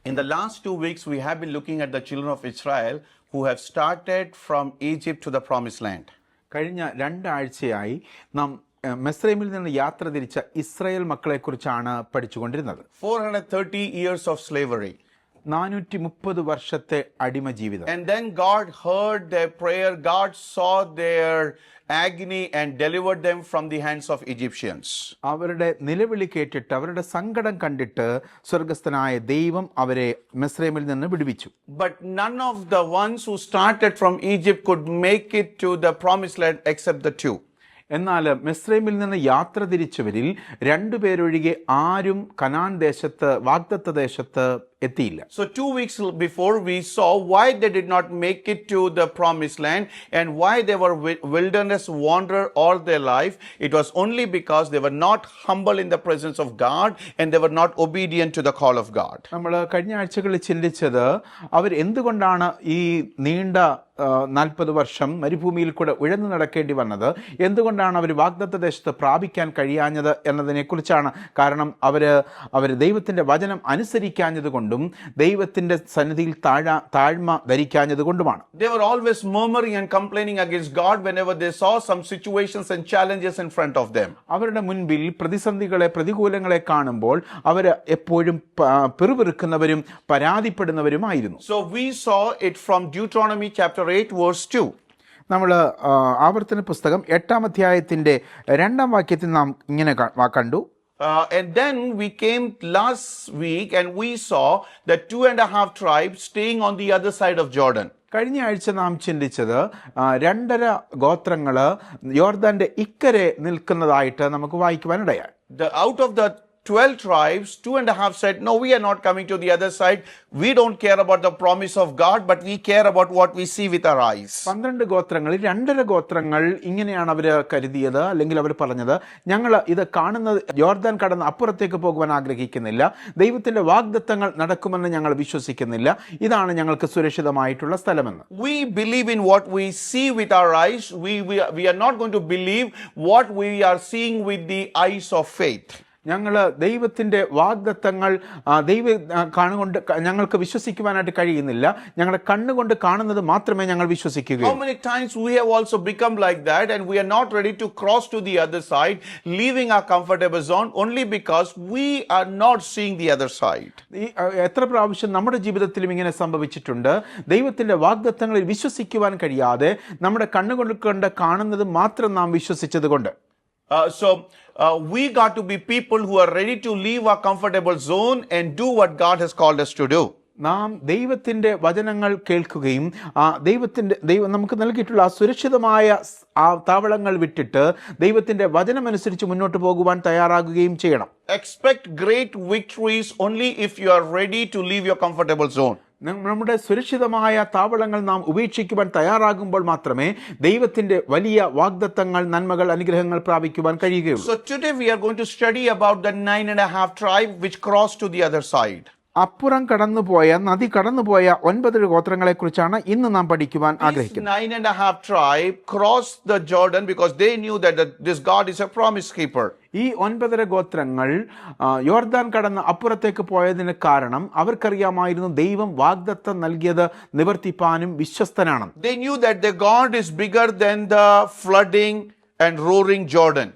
In the last 2 weeks, we have been looking at the children of Israel who have started from Egypt to the promised land. കഴിഞ്ഞ രണ്ടാഴ്ചയായി നാം മിസ്രൈമിൽ നിന്ന് യാത്ര തിരിച്ച Israel മക്കളെക്കുറിച്ചാണ് പഠിച്ചുകൊണ്ടിരുന്നത്. 430 years of slavery. 430 വർഷത്തെ അടിമ ജീവിതം. And then God heard their prayer. God saw their agony and delivered them from the hands of Egyptians. അവരുടെ നിലവിളി കേട്ടിട്ട് അവരുടെ സങ്കടം കണ്ടിട്ട് സ്വർഗ്ഗസ്ഥനായ ദൈവം അവരെ മിസ്രൈമിൽ നിന്ന് വിടുവിച്ചു. But none of the ones who started from Egypt could make it to the promised land except the two. എന്നാൽ മിസ്രൈമിൽ നിന്ന് യാത്ര തിരിച്ചവരിൽ രണ്ടുപേരൊഴികെ ആരും കനാൻ ദേശത്ത് വാഗ്ദത്ത ദേശത്ത് എത്തിയില്ല. So 2 weeks before we saw why they did not make it to the promised land and why they were wilderness wanderer all their life. It was only because they were not humble in the presence of God and they were not obedient to the call of God. നമ്മൾ കഴിഞ്ഞ ആഴ്ചകളിൽ ചിന്തിച്ചത് അവർ എന്തുകൊണ്ടാണ് ഈ നീണ്ട 40 വർഷം മരുഭൂമിയിൽ കൂടെ ഉഴന്നു നടക്കേണ്ടി വന്നത്, എന്തുകൊണ്ടാണ് അവർ വാഗ്ദത്ത ദേശത്ത് പ്രാപിക്കാൻ കഴിയാഞ്ഞത് എന്നതിനെക്കുറിച്ചാണ്. കാരണം അവർ ദൈവത്തിൻ്റെ വചനം അനുസരിക്കാഞ്ഞത് കൊണ്ടും ദൈവത്തിൻ്റെ സന്നിധിയിൽ താഴ്മ ധരിക്കാഞ്ഞത് കൊണ്ടുമാണ്. They were always murmuring and complaining against God whenever they saw some situations and challenges in front of them. അവരുടെ മുൻപിൽ പ്രതികൂലങ്ങളെ കാണുമ്പോൾ അവർ എപ്പോഴും പിറുപിറുക്കുന്നവരും പരാതിപ്പെടുന്നവരുമായിരുന്നു. So we saw it from Deuteronomy chapter 8 verse 2. നമ്മൾ ആവർത്തന പുസ്തകം 8-ാം അധ്യായത്തിൻ്റെ 2-ാം വാക്യത്തിൽ നാം ഇങ്ങനെ കണ്ടു. And then we came last week and we saw the 2.5 tribes staying on the other side of Jordan. കഴിഞ്ഞ ആഴ്ച നാം ചിന്തിച്ചത് 2.5 ഗോത്രങ്ങൾ യോർദാന്റെ ഇക്കരെ നിൽക്കുന്നതായിട്ട് നമുക്ക് വായിക്കുവാനിടയായി. Out of the 12 tribes, 2.5 said, no, we are not coming to the other side. We don't care about the promise of God, but we care about what we see with our eyes. 12 ഗോത്രങ്ങളിൽ 2.5 ഗോത്രങ്ങൾ ഇങ്ങനെയാണ് അവർ കരുതിയത്, അല്ലെങ്കിൽ അവർ പറഞ്ഞത്, ഞങ്ങൾ ഇത് കാണുന്നത് യോർദാൻ കടന്ന് അപ്പുറത്തേക്ക് പോകുവാൻ ആഗ്രഹിക്കുന്നില്ല, ദൈവത്തിന്റെ വാഗ്ദത്തങ്ങൾ നടക്കുമെന്ന് ഞങ്ങൾ വിശ്വസിക്കുന്നില്ല, ഇതാണ് ഞങ്ങൾക്ക് സുരക്ഷിതമായിട്ടുള്ള സ്ഥലമെന്ന്. We believe in what we see with our eyes. We are not going to believe what we are seeing with the eyes of faith. ഞങ്ങൾ ദൈവത്തിൻ്റെ വാഗ്ദത്തങ്ങൾ കാണുകൊണ്ട് ഞങ്ങൾക്ക് വിശ്വസിക്കുവാനായിട്ട് കഴിയുന്നില്ല, ഞങ്ങളുടെ കണ്ണുകൊണ്ട് കാണുന്നത് മാത്രമേ ഞങ്ങൾ വിശ്വസിക്കുകയുള്ളൂ. How many times we have also become like that and we are not ready to cross to the other side, leaving our comfortable zone only because we are not seeing the other side. എത്ര പ്രാവശ്യം നമ്മുടെ ജീവിതത്തിലും ഇങ്ങനെ സംഭവിച്ചിട്ടുണ്ട്. ദൈവത്തിൻ്റെ വാഗ്ദത്തങ്ങളിൽ വിശ്വസിക്കുവാൻ കഴിയാതെ നമ്മുടെ കണ്ണുകൊണ്ട് കാണുന്നത് മാത്രം നാം വിശ്വസിച്ചത് കൊണ്ട്. We got to be people who are ready to leave our comfortable zone and do what God has called us to do. നാം ദൈവത്തിൻ്റെ വചനങ്ങൾ കേൾക്കുകയും ദൈവം നമുക്ക് നൽകിയിട്ടുള്ള ആ സുരക്ഷിതമായ ആ താവളങ്ങൾ വിട്ടിട്ട് ദൈവത്തിൻ്റെ വചനമനുസരിച്ച് മുന്നോട്ട് പോകുവാൻ തയ്യാറാകുകയും ചെയ്യണം. Expect great victories only if you are ready to leave your comfortable zone. നമ്മുടെ സുരക്ഷിതമായ താവളങ്ങൾ നാം ഉപേക്ഷിക്കുവാൻ തയ്യാറാകുമ്പോൾ മാത്രമേ ദൈവത്തിന്റെ വലിയ വാഗ്ദത്തങ്ങൾ, നന്മകൾ, അനുഗ്രഹങ്ങൾ പ്രാപിക്കുവാൻ കഴിയുകയുള്ളൂ. So today we are going to study about the 9.5 tribe which crossed to the other side. അപ്പുറം നദി കടന്നുപോയ 9 ഗോത്രങ്ങളെ കുറിച്ചാണ് ഇന്ന് നാം പഠിക്കുവാൻ ആഗ്രഹിക്കുന്നത്. 9.5 tribe crossed the Jordan because they knew that this God is a promise keeper. ഈ 9 ഗോത്രങ്ങൾ യോർദാൻ കടന്ന് അപ്പുറത്തേക്ക് പോയതിന് കാരണം അവർക്കറിയാമായിരുന്നു ദൈവം വാഗ്ദത്തം നൽകിയത് നിവർത്തിപ്പാനും വിശ്വസ്തനാണ്. They knew that their God is bigger than the flooding and roaring Jordan.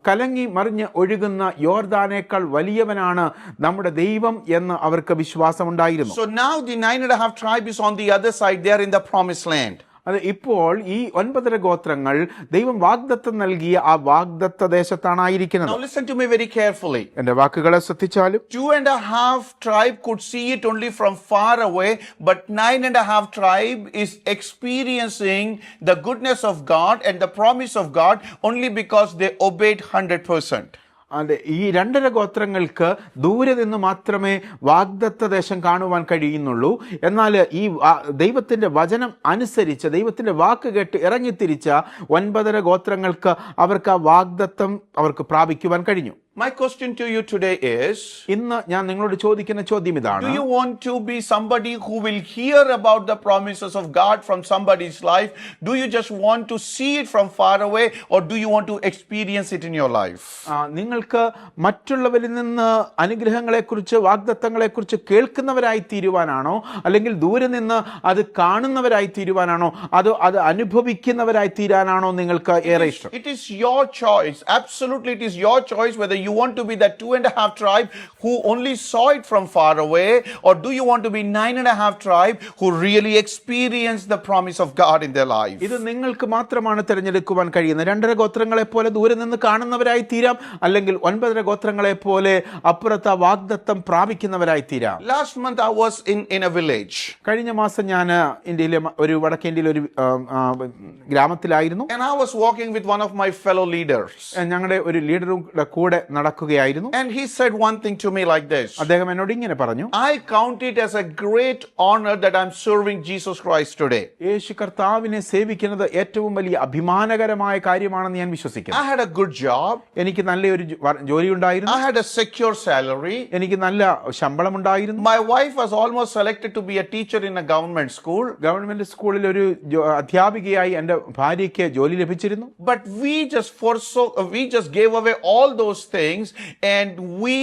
കലങ്ങി മറിഞ്ഞ് ഒഴുകുന്ന യോർദാനേക്കാൾ വലിയവനാണ് നമ്മുടെ ദൈവം എന്ന് അവർക്ക് വിശ്വാസമുണ്ടായിരുന്നു. So now the 9.5 tribe is on the other side. They are in the promised land. അത് ഇപ്പോൾ ഈ 9 ഗോത്രങ്ങൾ ദൈവം വാഗ്ദത്തം നൽകിയ ആ വാഗ്ദത്ത ദേശത്താണ് ആയിരിക്കുന്നത്. Now listen to me very carefully. എൻ്റെ വാക്കുകളെ ശ്രദ്ധിച്ചാലും 2.5 tribe could see it only from far away, but 9.5 tribe is experiencing the goodness of God and the promise of God only because they obeyed 100%. അതെ, ഈ 2.5 ഗോത്രങ്ങൾക്ക് ദൂരെ നിന്ന് മാത്രമേ വാഗ്ദത്ത ദേശം കാണുവാൻ കഴിയുന്നുള്ളൂ. എന്നാൽ ഈ ദൈവത്തിൻ്റെ വചനം അനുസരിച്ച് ദൈവത്തിൻ്റെ വാക്ക് കേട്ട് ഇറങ്ങിത്തിരിച്ച 9 ഗോത്രങ്ങൾക്ക് അവർക്ക് ആ വാഗ്ദത്തം അവർക്ക് പ്രാപിക്കുവാൻ കഴിഞ്ഞു. My question to you today is, ഇന്ന് ഞാൻ നിങ്ങളോട് ചോദിക്കുന്ന ചോദ്യം do ഇതാണ്. you want to be somebody who will hear about the promises of God from somebody's life? Do you just want to see it from far away, or do you want to experience it in your life? നിങ്ങൾക്ക് മറ്റുള്ളവരിൽ നിന്ന് അനുഗ്രഹങ്ങളെക്കുറിച്ച് വാഗ്ദത്തങ്ങളെക്കുറിച്ച് കേൾക്കുന്നവരായി തീരുവാനാണോ, അല്ലെങ്കിൽ ദൂരെ നിന്ന് അത് കാണുന്നവരായി തീരുവാനാണോ, അതോ അത് അനുഭവിക്കുന്നവരായി തീരാനാണോ നിങ്ങൾക്ക് ഏറെ ഇഷ്ടം? It is your choice. Absolutely, it is your choice whether you want to be that 2.5 tribe who only saw it from far away, or do you want to be 9.5 tribe who really experienced the promise of God in their life? ഇത് നിങ്ങൾക്ക് മാത്രമാണ് തിരഞ്ഞെടുക്കുവാൻ കഴിയുന്നത്. 2.5 ഗോത്രങ്ങളെ പോലെ ദൂരെ നിന്ന് കാണുന്നവരായി തീരാം, അല്ലെങ്കിൽ 9.5 ഗോത്രങ്ങളെ പോലെ അപ്പുറത്ത് വാഗ്ദത്തം പ്രാപിക്കുന്നവരായി തീരാം. Last month I was in a village. കഴിഞ്ഞ മാസം ഞാൻ ഇന്ത്യയിലെ ഒരു വടക്കേന്ത്യയിലെ ഒരു ഗ്രാമത്തിലായിരുന്നു. And I was walking with one of my fellow leaders. ഞങ്ങളുടെ ഒരു ലീഡറും കൂടെ നടക്കുകയായിരുന്നു. And he said one thing to me like this. അദ്ദേഹം എന്നോട് ഇങ്ങനെ പറഞ്ഞു, I count it as a great honor that I'm serving Jesus Christ today. യേശു കർത്താവിനെ സേവിക്കുന്നത് ഏറ്റവും വലിയ അഭിമാനകരമായ കാര്യമാണെന്ന് ഞാൻ വിശ്വസിക്കുന്നു. I had a good job. എനിക്ക് നല്ലൊരു ജോലി ഉണ്ടായിരുന്നു. I had a secure salary. എനിക്ക് നല്ല ശമ്പളം ഉണ്ടായിരുന്നു. My wife was almost selected to be a teacher in a government school. Government സ്കൂളിൽ ഒരു അധ്യാപികയായി എൻ്റെ ഭാര്യയ്ക്ക് ജോലി ലഭിച്ചിരുന്നു. But we just gave away all those things, and we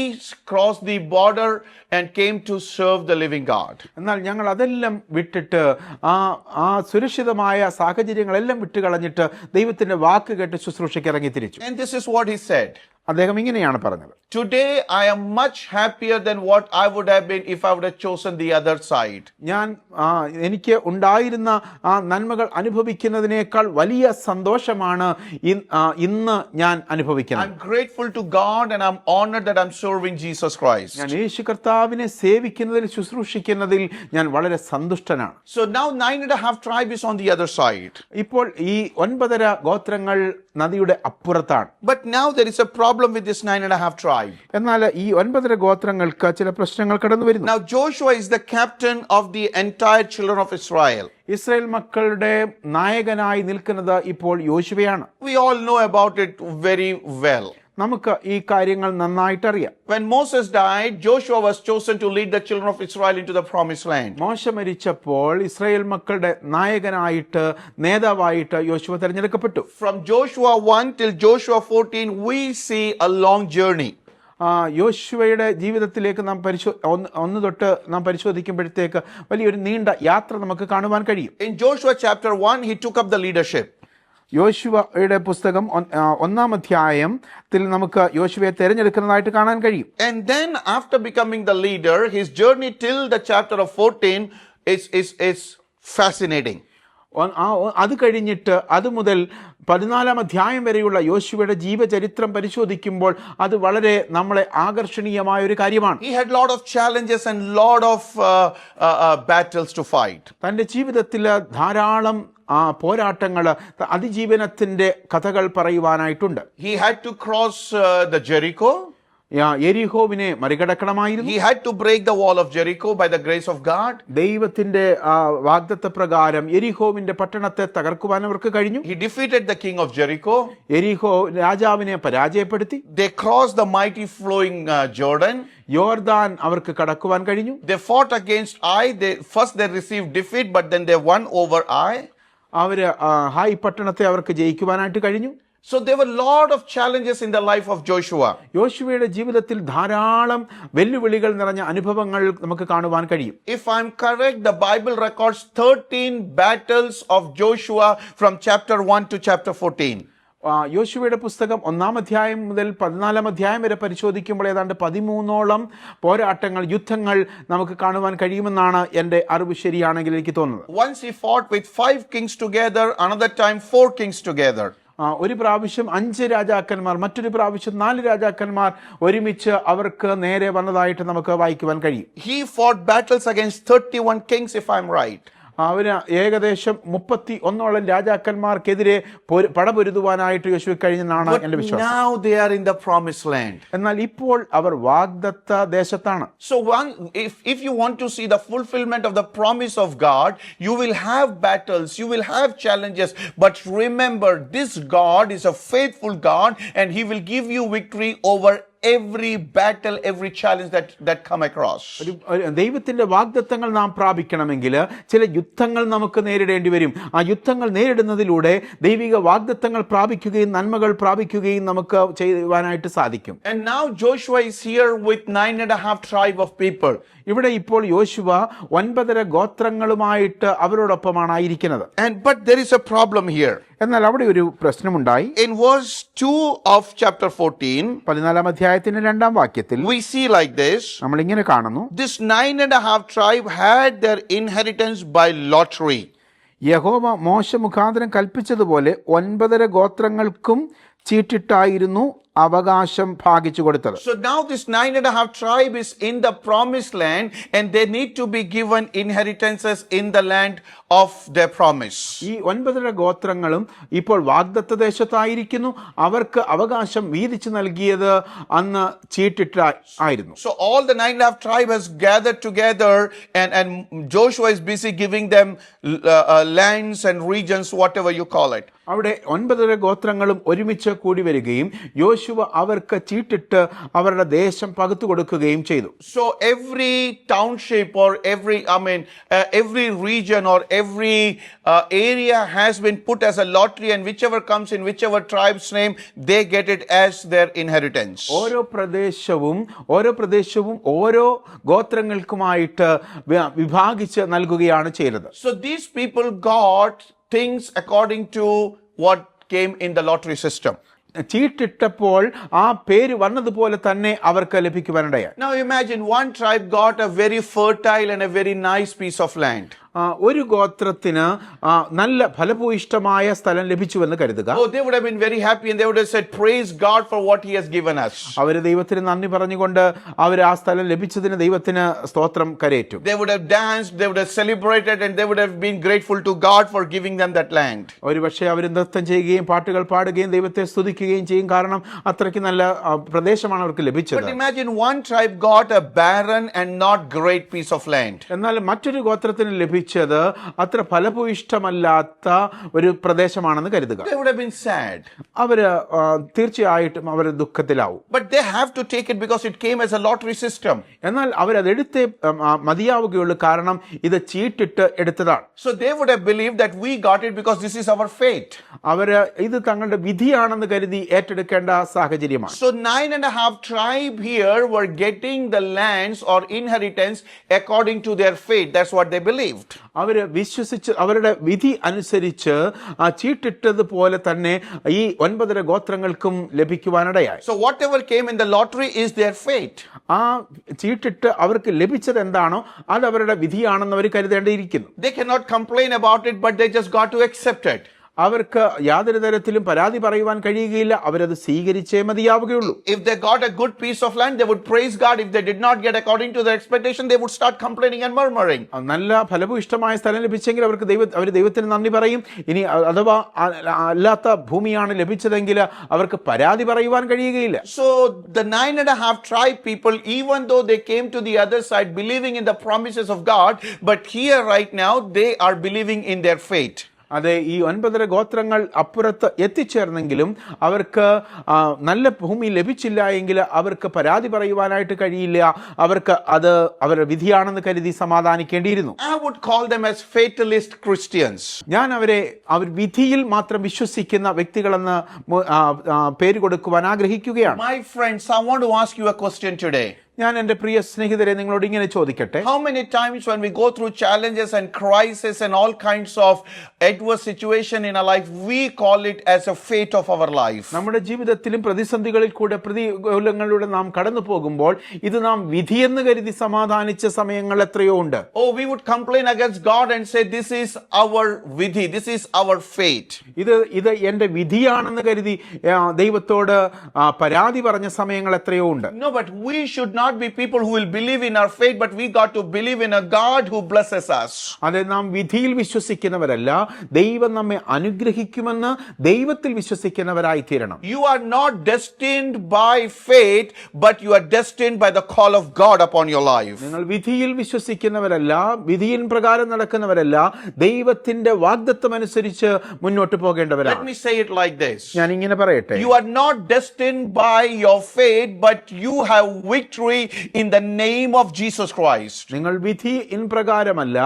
crossed the border and came to serve the living God. എന്നാൽ ഞങ്ങൾ അതെല്ലാം വിട്ടിട്ട് ആ സുരക്ഷിതമായ സാഹചര്യങ്ങളെല്ലാം വിട്ടുകളഞ്ഞിട്ട് ദൈവത്തിന്റെ വാക്ക് കേട്ട് ശുശ്രൂഷയ്ക്ക് ഇറങ്ങി തിരിച്ചു. And this is what he said. അദ്ദേഹം ഇങ്ങനെയാണ് പറഞ്ഞത്, Today I am much happier than what I would have been if I would have chosen the other side. എനിക്ക് ഉണ്ടായിരുന്ന ആ നന്മകൾ അനുഭവിക്കുന്നതിനേക്കാൾ വലിയ സന്തോഷമാണ് ഇന്ന് ഞാൻ അനുഭവിക്കുന്നത്. I'm grateful to God and I'm honored that I'm serving Jesus Christ. ഞാൻ യേശു കർത്താവിനെ സേവിക്കുന്നതിൽ ശുശ്രൂഷിക്കുന്നതിൽ ഞാൻ വളരെ സന്തുഷ്ടനാണ്. So now 9.5 tribe is on the other side. ഇപ്പോൾ ഈ 9.5 ഗോത്രങ്ങൾ നദിയുടെ അപ്പുറത്താണ്. But now there is a problem with this 9.5 tribe. എന്നാൽ ഈ 9.5 ഗോത്രങ്ങൾക്ക് ചില പ്രശ്നങ്ങൾ കടന്നു വരുന്നു. Now Joshua is the captain of the entire children of Israel. Israel മക്കളുടെ നായകനായി നിൽക്കുന്നത് ഇപ്പോൾ യോശുവയാണ്. We all know about it very well. നമുക്ക് ഈ കാര്യങ്ങൾ നന്നായിട്ട് അറിയാം. When Moses died, Joshua was chosen to lead the children of Israel into the promised land. മോശ മരിച്ചപ്പോൾ ഇസ്രായേൽ മക്കളുടെ നായകനായിട്ട് നേതാവായിട്ട് യോശുവ തിരഞ്ഞെടുക്കപ്പെട്ടു. From Joshua 1 till Joshua 14 we see a long journey. യോശുവയുടെ ജീവിതത്തിലേക്ക് ഒന്ന് തൊട്ട് നാം പരിശോധിക്കുമ്പോഴത്തേക്ക് വലിയൊരു നീണ്ട യാത്ര നമുക്ക് കാണുവാൻ കഴിയും. In Joshua chapter 1 he took up the leadership. യോശുവയുടെ പുസ്തകം 1-ാം അധ്യായത്തിൽ നമുക്ക് യോശുവയെ തിരഞ്ഞെടുക്കുന്നതായിട്ട് കാണാൻ കഴിയും. And then after becoming the leader, his journey till the chapter of 14 is fascinating. അത് കഴിഞ്ഞിട്ട് അത് മുതൽ 14-ാം അധ്യായം വരെയുള്ള യോശുവയുടെ ജീവചരിത്രം പരിശോധിക്കുമ്പോൾ അത് വളരെ നമ്മളെ ആകർഷണീയമായ ഒരു കാര്യമാണ്. He had lot of challenges and lot of battles to fight. തൻ്റെ ജീവിതത്തിൽ ധാരാളം പോരാട്ടങ്ങൾ, അതിജീവനത്തിന്റെ കഥകൾ പറയുവാനായിട്ടുണ്ട്. He had to cross the Jericho. യെരിഹോവിനെ മറികടക്കണമായിരുന്നു. He had to break the wall of Jericho by the grace of God. ദൈവത്തിന്റെ വാഗ്ദത്ത പ്രകാരം യെരിഹോവിന്റെ പട്ടണത്തെ തകർക്കുവാൻ അവർക്ക് കഴിഞ്ഞു. He defeated the king of Jericho. യെരിഹോ രാജാവിനെ പരാജയപ്പെടുത്തി. They crossed the mighty flowing Jordan. യോർദാൻ അവർക്ക് കടക്കുവാൻ കഴിഞ്ഞു. They fought against Ai. They received defeat, but then they won over Ai. അവര് ഹായ് പട്ടണത്തെ അവർക്ക് ജയിക്കുവാനായിട്ട് കഴിഞ്ഞു. So there were a lot of challenges in the life of Joshua. യോശുവയുടെ ജീവിതത്തിൽ ധാരാളം വെല്ലുവിളികൾ നിറഞ്ഞ അനുഭവങ്ങൾ നമുക്ക് കാണുവാൻ കഴിയും. If I'm correct, the Bible records 13 battles of Joshua from chapter 1 to chapter 14. യോശുവയുടെ പുസ്തകം 1-ാം അധ്യായം മുതൽ 14-ാം അധ്യായം വരെ പരിശോധിക്കുമ്പോൾ ഏതാണ്ട് 13ഓളം പോരാട്ടങ്ങൾ, യുദ്ധങ്ങൾ നമുക്ക് കാണുവാൻ കഴിയുമെന്നാണ് എൻ്റെ അറിവ് ശരിയാണെങ്കിൽ എനിക്ക് തോന്നുന്നത്. Once he fought with 5 kings together, another time 4 kings together. ഒരു പ്രാവശ്യം 5 രാജാക്കന്മാർ, മറ്റൊരു പ്രാവശ്യം 4 രാജാക്കന്മാർ ഒരുമിച്ച് അവർക്ക് നേരെ വന്നതായിട്ട് നമുക്ക് വായിക്കുവാൻ കഴിയും. He fought battles against 31 kings, if I'm right. അവന് ഏകദേശം 31ഓളം രാജാക്കന്മാർക്കെതിരെ പടപൊരുതുവാനായിട്ട് യോശുവ കഴിഞ്ഞെന്നാണ് എൻ്റെ വിശ്വാസം. Now they are in the promised land. എന്നാൽ ഇപ്പോൾ അവർ വാഗ്ദത്ത ദേശത്താണ്. So if you want to see the fulfillment of the promise of God, you will have battles, you will have challenges, but remember, this God is a faithful God and he will give you victory over every battle, every challenge that come across. ദൈവത്തിന്റെ വാഗ്ദത്തങ്ങൾ നാം പ്രാപിക്കണമെങ്കിൽ ചില യുദ്ധങ്ങൾ നമുക്ക് നേരിടേണ്ടി വരും. ആ യുദ്ധങ്ങൾ നേരിടുന്നതിലൂടെ ദൈവിക വാഗ്ദത്തങ്ങൾ പ്രാപിക്കുകയും നന്മകൾ പ്രാപിക്കുകയും നമുക്ക് ചെയ്യുവാനായിട്ട് സാധിക്കും. And now Joshua is here with 9.5 tribe of people. ഇവിടെ ഇപ്പോൾ യോശുവ 9.5 ഗോത്രങ്ങളുമായിട്ട് അവരോടൊപ്പമാണ് ആയിരിക്കുന്നത്. But there is a problem here. എന്നാൽ അവിടെ ഒരു പ്രശ്നമുണ്ടായി. In verse 2 of chapter 14, 14 അധ്യായത്തിന്റെ 2-ാം വാക്യത്തിൽ we see like this. നമ്മൾ ഇങ്ങനെ കാണുന്നു, This 9.5 tribe had their inheritance by lottery. യഹോവ മോശ മുഖാന്തരം കൽപ്പിച്ചതുപോലെ 9.5 ഗോത്രങ്ങൾക്കും ചീട്ടിട്ടായിരുന്നു അവകാശം ഭാഗിച്ചു കൊടുത്തത്. So now this 9.5 tribe is in the promised land and they need to be given inheritances in the land of their promise. ഈ 9.5 ഗോത്രങ്ങളും ഇപ്പോൾ വാഗ്ദത്ത ദേശത്തായിരിക്കുന്നു. അവർക്ക് അവകാശം വീതിച്ചു നൽകിയത് അന്ന് ചീട്ടിട്ട ആയിരുന്നു. So all the 9.5 tribe has gathered together and Joshua is busy giving them lands and regions, whatever you call it. അവിടെ 9.5 ഗോത്രങ്ങളും ഒരുമിച്ച് കൂടി വരികയും യോശുവ അവർക്ക് ചീട്ടിട്ട് അവരുടെ ദേശം പകുത്തു കൊടുക്കുകയും ചെയ്തു. So every township or every region or every area has been put as a lottery, and whichever comes in whichever tribe's name, they get it as their inheritance. ഓരോ പ്രദേശവും ഓരോ ഗോത്രങ്ങൾക്കുമായിട്ട് വിഭാഗിച്ച് നൽകുകയാണ് ചെയ്തത്. So these people got things according to what came in the lottery system. ചീട്ടിട്ടപ്പോൾ ആ പേര് വന്നതുപോലെ തന്നെ അവർക്ക് ലഭിക്കുവാനിടയായി. Now imagine one tribe got a very fertile and a very nice piece of land. ഒരു ഗോത്രത്തിന് നല്ല ഫലഭൂയിഷ്ടമായ സ്ഥലം ലഭിച്ചുവെന്ന് കരുതുക. Oh, they would have been very happy and they would have said, praise God for what he has given us. അവര് ദൈവത്തിന് നന്ദി പറഞ്ഞുകൊണ്ട് അവർ ആ സ്ഥലം ലഭിച്ചതിന് ദൈവത്തിന് സ്തോത്രം കരേറ്റും. They would have danced, they would have celebrated, and they would have been grateful to God for giving them that land. ഒരുപക്ഷെ അവർ നൃത്തം ചെയ്യുകയും പാട്ടുകൾ പാടുകയും ദൈവത്തെ സ്തുതിക്കുകയും ചെയ്യും. കാരണം അത്രയ്ക്ക് നല്ല പ്രദേശമാണ് അവർക്ക് ലഭിച്ചത്. But imagine one tribe got a barren and not great piece of land. എന്നാൽ മറ്റൊരു ഗോത്രത്തിന് ലഭിച്ചത് അത്ര ഫലഭൂയിഷ്ടമല്ലാത്ത ഒരു പ്രദേശമാണെന്ന് കരുതുക. They would have been sad. അവര് തീർച്ചയായിട്ടും അവർ ദുഃഖത്തിലാവും. But they have to take it because it came as a lottery system. എന്നാൽ അവരതെടുത്തേ മതിയാവുകയുള്ളൂ, കാരണം ഇത് ചീട്ടിട്ട് എടുത്തതാണ്. So they would have believed that we got it because this is our fate. അവര് ഇത് തങ്ങളുടെ വിധിയാണെന്ന് കരുതി ഏറ്റെടുക്കേണ്ട സാഹചര്യമാണ്. So 9.5 tribe here were getting the lands or inheritance according to their fate. That's what they believed. അവര് വിശ്വസിച്ച് അവരുടെ വിധി അനുസരിച്ച് ആ ചീട്ടിട്ടതുപോലെ തന്നെ ഈ 9.5 ഗോത്രങ്ങൾക്കും ലഭിക്കുവാനിടയായി. So whatever came in the lottery is their fate. ആ ചീട്ടിട്ട് അവർക്ക് ലഭിച്ചത് എന്താണോ അത് അവരുടെ വിധിയാണെന്ന് അവർ കരുതേണ്ടിയിരിക്കുന്നു. They cannot complain about it, but they just got to accept it. അവർക്ക് യാതൊരു തരത്തിലും പരാതി പറയുവാൻ കഴിയുകയില്ല. അവരത് സ്വീകരിച്ചേ മതിയാവുകയുള്ളൂ. If they got a good piece of land, they would praise God. If they did not get according to their expectation, they would start complaining and murmuring. നല്ല ഫലഭൂയിഷ്ടമായ സ്ഥലം ലഭിച്ചെങ്കിൽ അവർ ദൈവത്തിന് നന്ദി പറയും. ഇനി അഥവാ അല്ലാത്ത ഭൂമിയാണ് ലഭിച്ചതെങ്കിൽ അവർക്ക് പരാതി പറയുവാൻ കഴിയുകയില്ല. So the 9.5 tribe people, even though they came to the other side believing in the promises of God, but here right now they are believing in their fate. അതെ, ഈ 9.5 ഗോത്രങ്ങൾ അപ്പുറത്ത് എത്തിച്ചേർന്നെങ്കിലും അവർക്ക് നല്ല ഭൂമി ലഭിച്ചില്ല എങ്കിൽ അവർക്ക് പരാതി പറയുവാനായിട്ട് കഴിയില്ല. അവർക്ക് അത് അവരുടെ വിധിയാണെന്ന് കരുതി സമാധാനിക്കേണ്ടിയിരുന്നു. I would call them as fatalist Christians. ഞാൻ അവർ വിധിയിൽ മാത്രം വിശ്വസിക്കുന്ന വ്യക്തികളെന്ന് പേര് കൊടുക്കുവാൻ ആഗ്രഹിക്കുകയാണ്. My friends, I want to ask you a question today. ഞാൻ എൻ്റെ പ്രിയ സ്നേഹിതരെ നിങ്ങളോട് ഇങ്ങനെ ചോദിക്കട്ടെ, how many times when we go through challenges and crisis and all kinds of adverse situation in our life, we call it as a fate of our life? നമ്മുടെ ജീവിതത്തിലും പ്രതിസന്ധികളിൽ കൂടെ പ്രതികൂലങ്ങളിലൂടെ നാം കടന്നു പോകുമ്പോൾ ഇത് നാം വിധിയെന്ന് കരുതി സമാധാനിച്ച സമയങ്ങൾ എത്രയോ ഉണ്ട്. Oh, we would complain against God and say this is our vidhi, this is our fate. ഇത് എൻ്റെ വിധിയാണെന്ന് കരുതി ദൈവത്തോട് പരാതി പറഞ്ഞ സമയങ്ങൾ എത്രയോ ഉണ്ട്. No, but we should not not be people who will believe in our faith, but we got to believe in a God who blesses us. അതെ, നാം വിധിയിൽ വിശ്വസിക്കുന്നവരല്ല, ദൈവം നമ്മെ അനുഗ്രഹിക്കുമെന്ന് ദൈവത്തിൽ വിശ്വസിക്കുന്നവരായി തീരണം. You are not destined by faith, but you are destined by the call of God upon your life. നിങ്ങൾ വിധിയിൽ വിശ്വസിക്കുന്നവരല്ല, വിധിയിൻ പ്രകാരം നടക്കുന്നവരല്ല, ദൈവത്തിന്റെ വാഗ്ദത്തം അനുസരിച്ച് മുന്നോട്ട് Let പോകേണ്ടവരാണ്. me say it like this. ഞാൻ ഇങ്ങനെ പറയട്ടെ, You are not destined by your faith, but you have victory in the name of Jesus Christ. നിങ്ങൾ വിധി ഇൻ പ്രകാരമല്ല,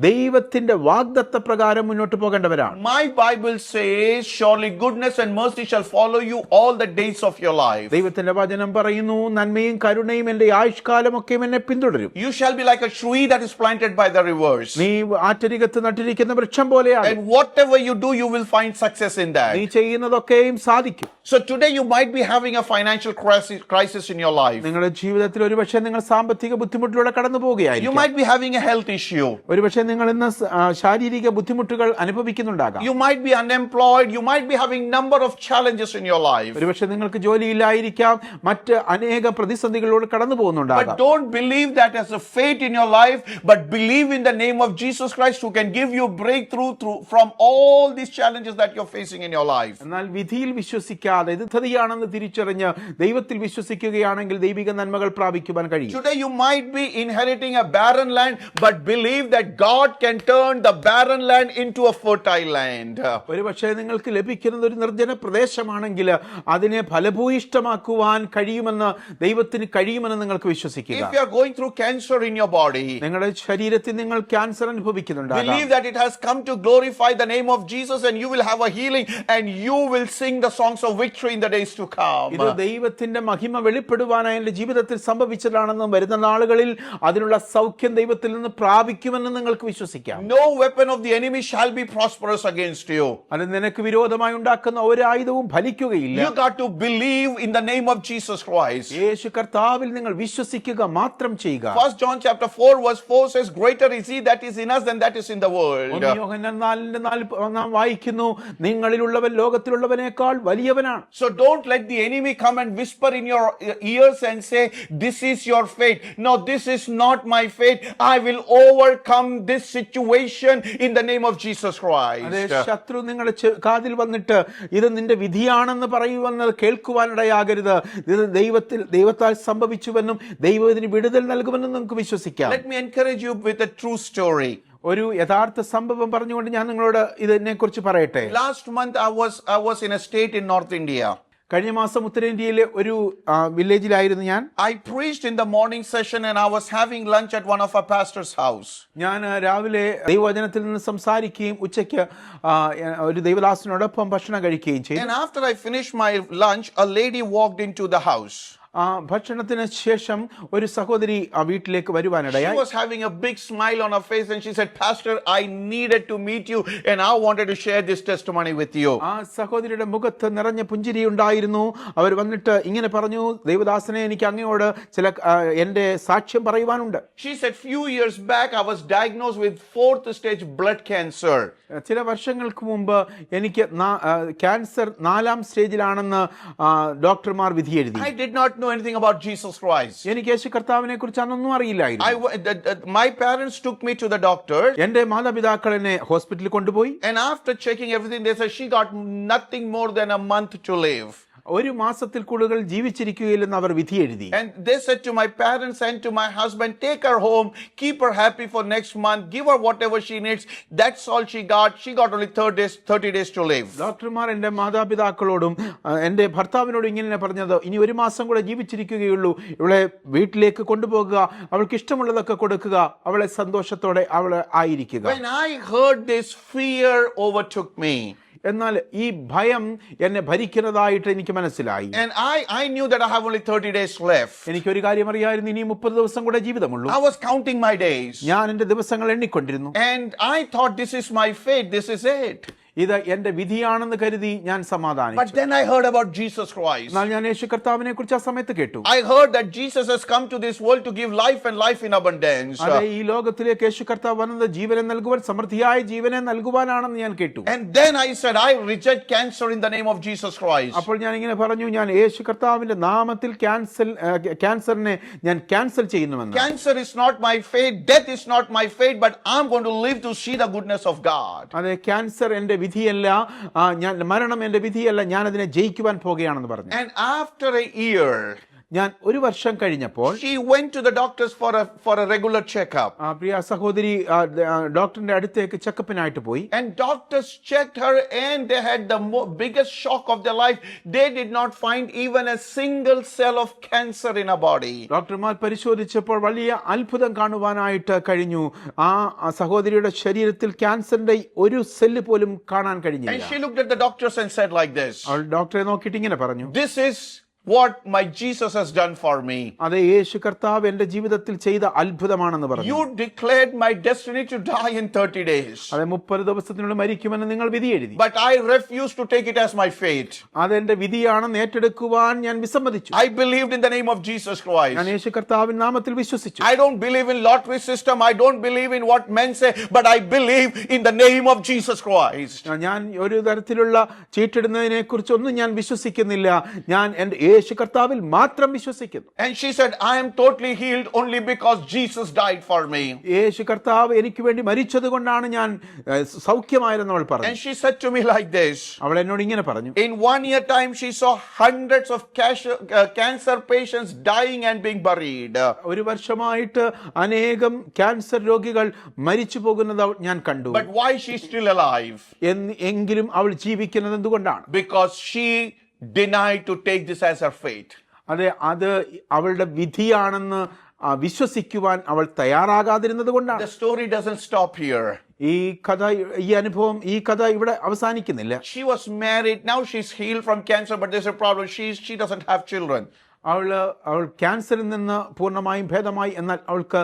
ദൈവത്തിന്റെ വാഗ്ദത്ത പ്രകാരം മുന്നോട്ട് പോകേണ്ടവരാണ്. My Bible says, surely goodness and mercy shall follow you all the days of your life. ദൈവത്തിന്റെ വചനം പറയുന്നു, നന്മയും കരുണയും എന്റെ ആയുഷ്കാലമൊക്കെയും എന്നെ പിന്തുടരും. You shall be like a tree that is planted by the rivers. നീ ആറ്റരികത്ത് നട്ടിരിക്കുന്ന വൃക്ഷം പോലെയാണ്. And whatever you do, you will find success in that. നീ ചെയ്യുന്നതൊക്കെയും സാധിക്കും. So today you might be having a financial crisis in your life. നിങ്ങളുടെ ജീവിതത്തിൽ ഒരുപക്ഷെ നിങ്ങൾ സാമ്പത്തിക ബുദ്ധിമുട്ടിലൂടെ കടന്നു You പോവുകയായിരിക്കും. might be having a health issue. ഒരുപക്ഷെ നിങ്ങൾ ഇന്ന് ശാരീരിക ബുദ്ധിമുട്ടുകൾ അനുഭവിക്കുന്നുണ്ടാകാം. You might be unemployed. You might be having number of challenges in your life. ഒരുപക്ഷെ നിങ്ങൾക്ക് ജോലിയില്ലായിരിക്കാം, മറ്റ് അനേക പ്രതിസന്ധികളിലൂടെ കടന്നു But പോകുന്നുണ്ടാകാം. don't believe that as a faith in your life, but believe in the name of Jesus Christ who can give you breakthrough from all these challenges that you're facing in your life. എന്നാൽ വിധിയിൽ വിശ്വസിക്കാതെ ഇത് ധതിയാണെന്ന് തിരിച്ചറിഞ്ഞ് ദൈവത്തിൽ വിശ്വസിക്കുകയാണെങ്കിൽ ദൈവിക നന്മകൾ പ്രാപിക്കുവാൻ കഴിയും. Today you might be inheriting a barren land, but believe that God can turn the barren land into a fertile land. ഒരുപക്ഷെ നിങ്ങൾക്ക് ലഭിക്കുന്നത് ഒരു നിർജ്ജന പ്രദേശമാണെങ്കിൽ അതിനെ ഫലഭൂയിഷ്ടമാക്കുവാൻ കഴിയുമെന്ന് ദൈവത്തിന് കഴിയുമെന്ന് നിങ്ങൾക്ക് വിശ്വസിക്കുക. If you are going through cancer in your body, നിങ്ങളുടെ ശരീരത്തിൽ നിങ്ങൾ cancer അനുഭവിക്കുന്നുണ്ടാകാം. believe that it has come to glorify the name of Jesus and you will have a healing and you will sing the songs of victory in the days to come. ഇത് ദൈവത്തിന്റെ മഹിമ വെളിപ്പെടുവാനായി എന്റെ ജീവിതത്തിൽ സംഭവിച്ചതാണെന്നും വരുന്ന നാളുകളിൽ അതിനുള്ള സൗഖ്യം ദൈവത്തിൽ നിന്ന് പ്രാപിക്കുമെന്ന് നിങ്ങൾക്ക് വിശ്വസിക്കാം. No weapon of the enemy shall be prosperous against you. അത് നിനക്ക് വിരോധമായി ഉണ്ടാക്കുന്ന ഒരു ആയുധവും ഫലിക്കുകയില്ല. You got to believe in the name of Jesus Christ. യേശു കർത്താവിൽ നിങ്ങൾ വിശ്വസിക്കുക മാത്രം ചെയ്യുക. 1 John chapter 4 verse 4 says, greater is he that is in us than that is in the world. യോഹന്നാൻ 4:4 നാം വായിക്കുന്നു, നിങ്ങളിലുള്ളവൻ ലോകത്തിലുള്ളവനേക്കാൾ വലിയവനാണ്. So don't let the enemy come and whisper in your ears and say, this is your fate. No, this is not my fate. I will overcome this situation in the name of Jesus Christ. അതെ, ശത്രു നിങ്ങളുടെ കാതിൽ വന്നിട്ട് ഇത് നിന്റെ വിധിയാണെന്ന് പറയുമെന്ന് കേൾക്കുവാനിടയാകരുത്. ഇത് ദൈവത്താൽ സംഭവിച്ചുവെന്നും ദൈവം ഇതിന് വിടുതൽ നൽകുമെന്നും നമുക്ക് വിശ്വസിക്കാം. Let me encourage you with a true story. ഒരു യഥാർത്ഥ സംഭവം പറഞ്ഞുകൊണ്ട് ഞാൻ നിങ്ങളോട് ഇതിനെ കുറിച്ച് പറയട്ടെ. Last month I was in a state in North India. കഴിഞ്ഞ മാസം ഉത്തരേന്ത്യയിലെ ഒരു വില്ലേജിലായിരുന്നു ഞാൻ. I preached in the morning session and I was having lunch at one of our pastor's house. ഞാൻ രാവിലെ ദൈവവചനത്തിൽ നിന്ന് സംസാരിക്കുകയും ഉച്ചയ്ക്ക് ഒരു ദൈവദാസനോടൊപ്പം ഭക്ഷണം കഴിക്കുകയും ചെയ്തു. And after I finished my lunch, a lady walked into the house. ഭക്ഷണത്തിന് ശേഷം ഒരു സഹോദരി വീട്ടിലേക്ക് വരുവാനിടയായി. She was having a big smile on her face and she said, Pastor, I needed to meet you and I wanted to share this testimony with you. ആ സഹോദരിയുടെ മുഖത്ത് നിറഞ്ഞ പുഞ്ചിരി ഉണ്ടായിരുന്നു. അവർ വന്നിട്ട് ഇങ്ങനെ പറഞ്ഞു, ദൈവദാസനെ, എനിക്ക് അങ്ങയോട് ചില എന്റെ സാക്ഷ്യം പറയുവാനുണ്ട്. She said, few years back I was diagnosed with 4th stage blood cancer. ചില വർഷങ്ങൾക്ക് മുമ്പ് എനിക്ക് ക്യാൻസർ 4ാം സ്റ്റേജിലാണെന്ന് ഡോക്ടർമാർ വിധി എഴുതി. I did not know anything about Jesus Christ. എനിക്ക് യേശു കർത്താവിനെ കുറിച്ച് അന്നൊന്നും അറിയില്ലായിരുന്നു. My parents took me to the doctor. എന്റെ മാതാപിതാക്കൾ എന്നെ ഹോസ്പിറ്റലിൽ കൊണ്ടുപോയി. And after checking everything, they said she got nothing more than a month to live. ഒരു മാസത്തിൽ കൂടുതൽ ജീവിച്ചിരിക്കുകയില്ലെന്ന് അവർ വിധി എഴുതി. And they said to my parents and to my husband, take her home, keep her happy for next month, give her whatever she needs. That's all she got. She got only 30 days to live. ഡോക്ടർമാർ എന്റെ മാതാപിതാക്കളോടും എന്റെ ഭർത്താവിനോടും ഇങ്ങനെ പറഞ്ഞത്, ഇനി ഒരു മാസം കൂടെ ജീവിച്ചിരിക്കുകയുള്ളൂ, ഇവളെ വീട്ടിലേക്ക് കൊണ്ടുപോകുക, അവൾക്ക് ഇഷ്ടമുള്ളതൊക്കെ കൊടുക്കുക, അവളെ സന്തോഷത്തോടെ അവളെ ആയിരിക്കുക. When I heard this, fear overtook me. എന്നാൽ ഈ ഭയം എന്നെ ഭരിക്കുന്നതായിട്ട് എനിക്ക് മനസ്സിലായി. And I knew that I have only 30 days left. എനിക്കൊരു കാര്യം അറിയായിരുന്നു, ഇനി 30 ദിവസം കൂടെ ജീവിതമുള്ളൂ. I was counting my days. ഞാൻ എന്റെ ദിവസങ്ങൾ എണ്ണിക്കൊണ്ടിരുന്നു. And I thought, this is my fate, this is it. ഇത് എന്റെ വിധിയാണെന്ന് കരുതി ഞാൻ സമാധാനിച്ചു. But then I heard about Jesus Christ. എന്നാൽ ഞാൻ യേശു കർത്താവിനെ കുറിച്ച് ആ സമയത്ത് കേട്ടു. I heard that Jesus has come to this world to give life and life in abundance. അതെ, ഈ ലോകത്തിലേക്ക് യേശു കർത്താവ് വന്നത് ജീവനെ നൽകുവാൻ, സമൃദ്ധിയായ ജീവനെ നൽകുവാനാണെന്ന് ഞാൻ കേട്ടു. And then I said, I reject cancer in the name of Jesus Christ. അപ്പോൾ ഞാൻ ഇങ്ങനെ പറഞ്ഞു, ഞാൻ യേശു കർത്താവിന്റെ നാമത്തിൽ ക്യാൻസറിനെ ഞാൻ ക്യാൻസൽ ചെയ്യുന്നുവെന്ന്. Cancer is not my fate, death is not my fate, but I'm going to live to see the goodness of God. അതെ, ക്യാൻസർ എന്റെ വിധിയല്ല, മരണം എന്റെ വിധിയല്ല, ഞാൻ അതിനെ ജയിക്കുവാൻ പോകുകയാണെന്ന് പറഞ്ഞു. And after a year, ഞാൻ ഒരു വർഷം കഴിഞ്ഞപ്പോൾ she went to the doctors for a regular checkup. പ്രിയ സഹോദരി ഡോക്ടറിന്റെ അടുത്തേക്ക് ചെക്കപ്പിനായിട്ട് പോയി. And doctors checked her and they had the biggest shock of their life. They did not find even a single cell of cancer in her body. ഡോക്ടർമാർ പരിശോധിച്ചപ്പോൾ വലിയ അത്ഭുതം കാണുവാനായിട്ട് കഴിഞ്ഞു. ആ സഹോദരിയുടെ ശരീരത്തിൽ ക്യാൻസറിന്റെ ഒരു സെല്ല് പോലും കാണാൻ കഴിഞ്ഞില്ല. And she looked at the doctors and said like this. അവൾ ഡോക്ടറെ നോക്കിയിട്ട് ഇങ്ങനെ പറഞ്ഞു, This is what my Jesus has done for me. അതെ, യേശു കർത്താവ് എന്റെ ജീവിതത്തിൽ ചെയ്ത അത്ഭുതമാണെന്ന് പറഞ്ഞു. You declared my destiny to die in 30 days. അതെ, 30 ദിവസത്തിനുള്ളിൽ മരിക്കുമെന്ന് നിങ്ങൾ വിധി എഴുതി. But I refuse to take it as my fate. അതെന്റെ വിധിയാണെന്ന് ഏറ്റെടുക്കുവാൻ ഞാൻ വിസമ്മതിച്ചു. I believed in the name of Jesus Christ. ഞാൻ യേശു കർത്താവിൻ നാമത്തിൽ വിശ്വസിച്ചു. I don't believe in lottery system. I don't believe in what men say, but I believe in the name of Jesus Christ. ഞാൻ ഒരു തരത്തിലുള്ള ചീട്ടിടുന്നതിനെ കുറിച്ചൊന്നും ഞാൻ വിശ്വസിക്കുന്നില്ല. ഞാൻ എന്റെ യേശു കർത്താവിൽ മാത്രം വിശ്വസിക്കുന്നു. And she said, I am totally healed only because Jesus died for me. യേശു കർത്താവ് എനിക്ക് വേണ്ടി മരിച്ചത് കൊണ്ടാണ് ഞാൻ സൗഖ്യമായെന്ന് അവൾ പറഞ്ഞു. And she said to me like this. അവൾ എന്നോട് ഇങ്ങനെ പറഞ്ഞു, In 1 year time, she saw hundreds of cancer patients dying and being buried. ഒരു വർഷമായിട്ട് അനേകം ക്യാൻസർ രോഗികൾ മരിച്ചു പോകുന്നത് ഞാൻ കണ്ടു. But why she is still alive? എങ്കിലും അവൾ ജീവിക്കുന്നത് എന്തുകൊണ്ടാണ്? Because she denied to take this as her fate. അതെ, അത് അവളുടെ വിധിയാണെന്ന് വിശ്വസിക്കുവാൻ അവൾ തയ്യാറാകാതിരുന്നത് കൊണ്ടാണ്. The story doesn't stop here. ഈ അനുഭവം, ഈ കഥ ഇവിടെ അവസാനിക്കുന്നില്ല. She was married. Now she's healed from cancer, but there's a problem. She doesn't have children. അവൾ ക്യാൻസറിൽ നിന്ന് പൂർണ്ണമായും ഭേദമായി, എന്നാൽ അവൾക്ക്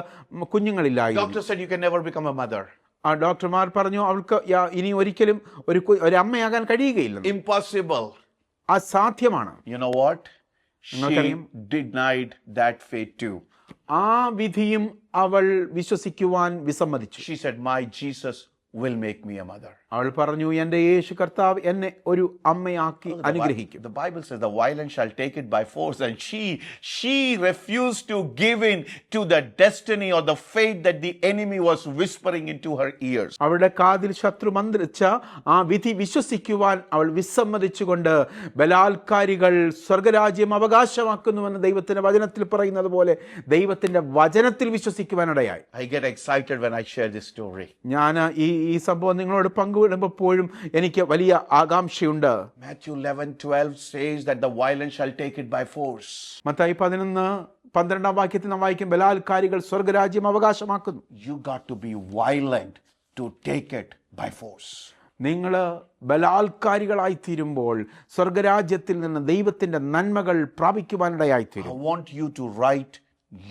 കുഞ്ഞുങ്ങളില്ലായി. Doctor said you can never become a mother. ആ ഡോക്ടർമാർ പറഞ്ഞു അവൾക്ക് ഇനി ഒരിക്കലും ഒരു അമ്മയാകാൻ കഴിയുകയില്ല. Impossible. അസാധ്യമാണ്. You know what? She denied that fate too. ആ വിധിയും അവൾ വിശ്വസിക്കുവാൻ വിസമ്മതിച്ചു. She said, my Jesus will make me a mother. അവൾ പറഞ്ഞു, എന്റെ യേശു കർത്താവ് എന്നെ ഒരു അമ്മയാക്കി അനുഗ്രഹിക്കും. The Bible says the violent shall take it by force, and she refused to give in to the destiny or the fate that the enemy was whispering into her ears. അവളുടെ കാതിൽ ശത്രു മന്ത്രിച്ച ആ വിധി വിശ്വസിക്കുവാൻ അവൾ വിസമ്മതിച്ചുകൊണ്ട് ബലാത്കാരികൾ സ്വർഗരാജ്യം അവകാശമാക്കുന്നുവെന്ന് ദൈവത്തിന്റെ വചനത്തിൽ പറയുന്നത് പോലെ ദൈവത്തിന്റെ വചനത്തിൽ വിശ്വസിക്കുവാനിടയായി. I get excited when I share this story. ഞാൻ ഈ സംഭവം നിങ്ങളോട് പങ്കുവിടുമ്പോഴും എനിക്ക് വലിയ ആകാംക്ഷയുണ്ട്. Matthew 11:12 says that the violent shall take it by force. Mathai 11:12 വാക്യത്തിൽ നാം വായിക്കും, ബലാത്കാരികൾ സ്വർഗരാജ്യം അവകാശമാക്കുന്നു. You got to be violent to take it by force. നിങ്ങൾ ബലാത്കാരികളായി തീരുമ്പോൾ സ്വർഗരാജ്യത്തിൽ നിന്ന് ദൈവത്തിന്റെ നന്മകൾ പ്രാപിക്കുവാനിടയായിത്തീരും. I want you to write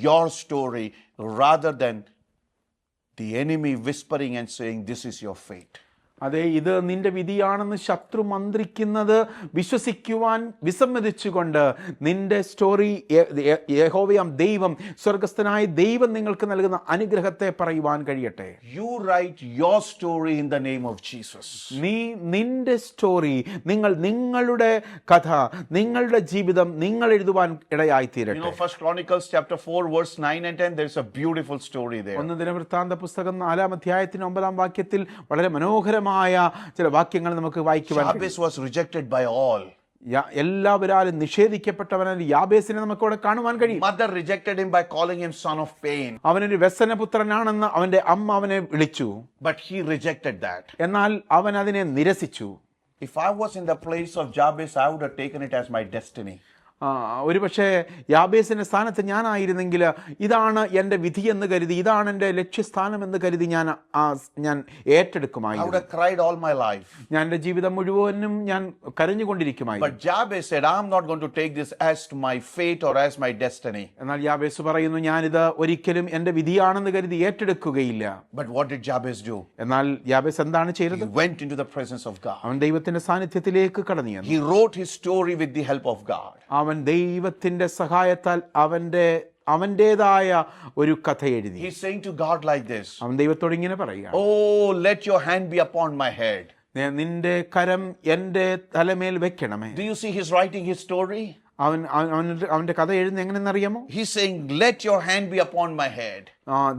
your story rather than the enemy whispering and saying this is your fate. അതെ, ഇത് നിന്റെ വിധിയാണെന്ന് ശത്രു മന്ത്രിക്കുന്നത് വിശ്വസിക്കുവാൻ വിസമ്മതിച്ചുകൊണ്ട് നിന്റെ സ്റ്റോറി യഹോവയാം ദൈവം, സ്വർഗസ്ഥനായ ദൈവം നിങ്ങൾക്ക് നൽകുന്ന അനുഗ്രഹത്തെ പറയുവാൻ കഴിയട്ടെ. You write your story in the name of Jesus. നിന്റെ സ്റ്റോറി, നിങ്ങളുടെ കഥ, നിങ്ങളുടെ ജീവിതം നിങ്ങൾ എഴുതുവാൻ ഇടയായി തീരട്ടെ. You know, 1 Chronicles chapter 4 verse 9 and 10, there's a beautiful story there. 1 ദിനവൃത്താന്ത പുസ്തകം 4-ാം അധ്യായത്തിന് 9-ാം വാക്യത്തിൽ വളരെ മനോഹരമായ ചില വാക്യങ്ങൾ നമുക്ക് വായിക്കുവാൻ. Jabez was rejected by all. എല്ലാവരും നിഷേധിക്കപ്പെട്ടവനായ യാബേസിനെ നമുക്ക് ഇവിടെ കാണുവാൻ കഴിയും. Mother rejected him by calling him son of pain. അവനൊരു വ്യസനപുത്രനാണെന്ന് അവന്റെ അമ്മ അവനെ വിളിച്ചു. But he rejected that. എന്നാൽ അവൻ അതിനെ നിരസിച്ചു. If I was in the place of Jabez, I would have taken it as my destiny. ഒരുപക്ഷെ യാബേസിന്റെ സ്ഥാനത്ത് ഞാനായിരുന്നെങ്കിൽ ഇതാണ് എൻ്റെ വിധിയെന്ന് കരുതി, ഇതാണ് എൻ്റെ ലക്ഷ്യസ്ഥാനമെന്ന് കരുതി ഞാൻ ഏറ്റെടുക്കുമായിരുന്നു. I would have cried all my life. ഞാൻ എൻ്റെ ജീവിതം മുഴുവനും ഞാൻ കരഞ്ഞുകൊണ്ടിരിക്കുമായിരുന്നു. But Jabez said, I'm not going to take this as my fate or as my destiny. എന്നാൽ യാബേസ് പറയുന്നു, ഞാനിത് ഒരിക്കലും എൻ്റെ വിധിയാണെന്ന് കരുതി ഏറ്റെടുക്കുകയില്ല. But what did Jabez do? എന്നാൽ യാബേസ് എന്താണ് ചെയ്തത്? He went into the presence of God. അവൻ ദൈവത്തിന്റെ സാന്നിധ്യത്തിലേക്ക് കടന്നു ചെന്നു. He wrote his story with the help of God. അവൻ ദൈവത്തിന്റെ സഹായത്താൽ അവന്റേതായ ഒരു കഥ എഴുതി. He's saying to God like this. അവൻ ദൈവത്തോട് ഇങ്ങനെ പറയുക, Oh, let your hand be upon my head. നിന്റെ കരം എൻ്റെ തലമേൽ വെക്കണമേ. Do you see he's writing his story? അവന്റെ കഥ എഴുതുന്നത് എങ്ങനെയെന്നറിയാമോ? He's saying, let your hand be upon my head.